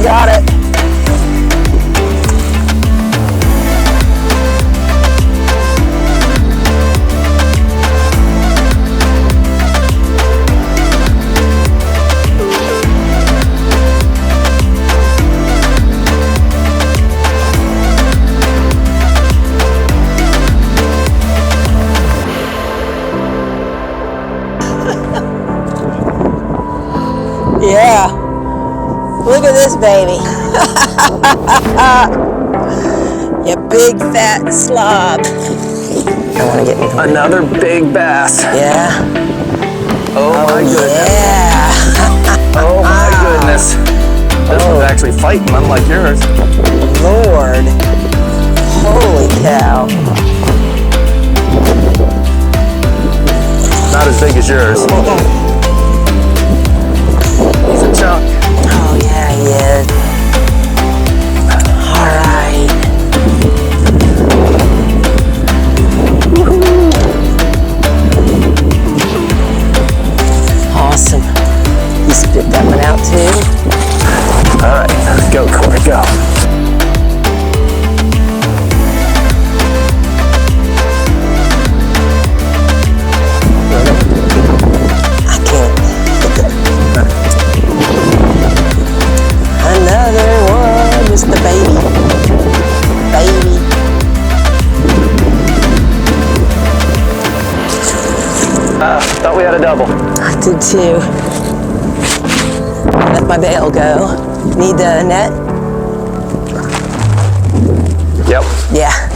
got it. Yeah, look at this baby. You big fat slob. I want to get me another big bass. Yeah. Oh my goodness. Yeah. Oh my goodness. This one's actually fighting, unlike yours. Lord. Holy cow. Not as big as yours. He's a chunk. Oh yeah, he is. All right. Awesome. You spit that one out too. All right, go Corey, go. Another one, Mr. Baby. Baby. Thought we had a double. I did too. Let my bail go. Need the net? Yep. Yeah.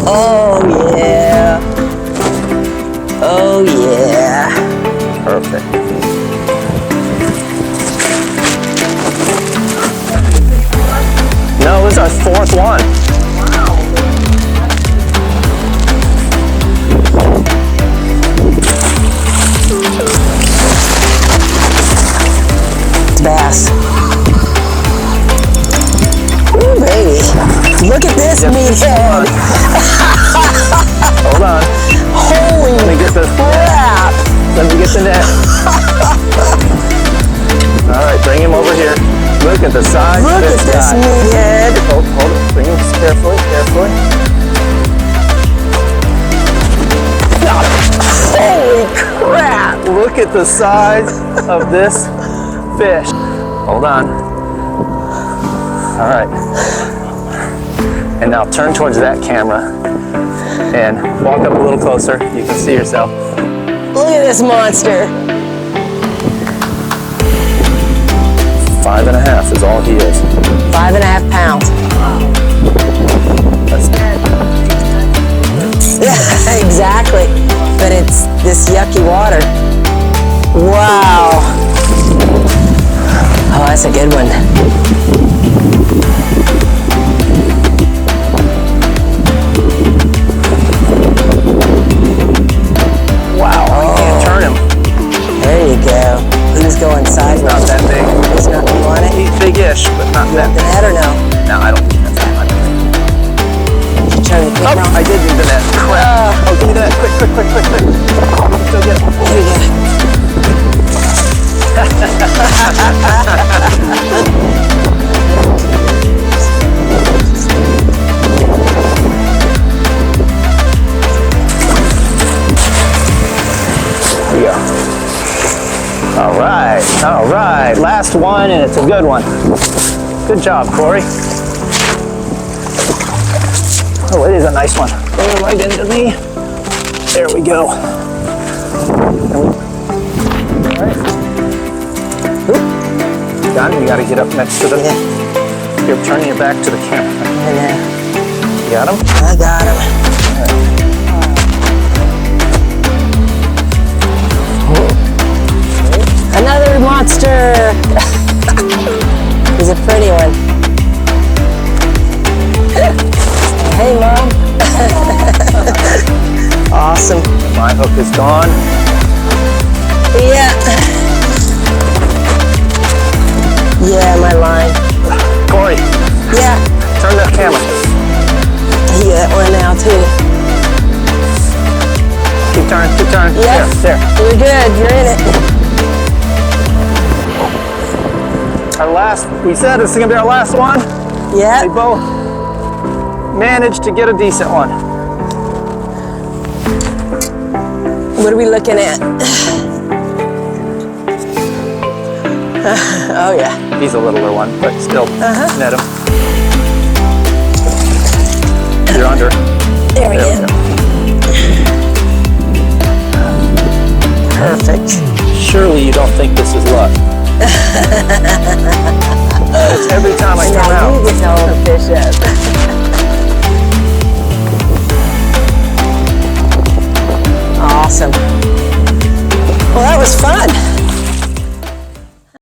Oh yeah. Oh yeah. Perfect. No, this is our fourth one. Bass. Ooh, baby. Look at this meathead. Hold on. Holy Let me get the crap. Let me get the net. All right, bring him over here. Look at the size Look of this at this guy. meathead. Hold it. Bring him carefully, carefully. Got him. Holy crap. Look at the size of this fish. Hold on. All right. And now turn towards that camera and walk up a little closer. You can see yourself. Look at this monster. 5.5 is all he is. 5.5 pounds. That's Yeah, exactly. But it's this yucky water. Wow. Oh, that's a good one. wow. You can't turn him. There you go. He's going sideways. Not that big. He's not, you want it? He's big-ish, but not that The big. net or no? No, I don't think that's that much. Did you turn the camera on? I did need the net. Crap. Oh, give me the net. Quick, quick, quick, quick, quick. Go get it. There you go. Here we go. All right. Last one, and it's a good one. Good job, Corey. Oh, it is a nice one. Go right into me. There we go. All right. Oop. Got him. You got to get up next to the. Yeah. You're turning your back to the camera. You got him? I got him. Another monster. He's a pretty one. Hey, Mom. Awesome. My hook is gone. Yeah. Yeah, my line. Corey, Yeah. turn that camera. I hear that one now, too. Keep turning, keep turn. Yep. There. You're good. You're in it. Our last, we said this is gonna be our last one. We Yep. both managed to get a decent one. What are we looking at? Oh yeah. He's a littler one, but still net him. You're under. There we go. go. Perfect. Surely you don't think this is luck. It's every time I come Now out. you get to hold the fish up. Awesome. Well, that was fun.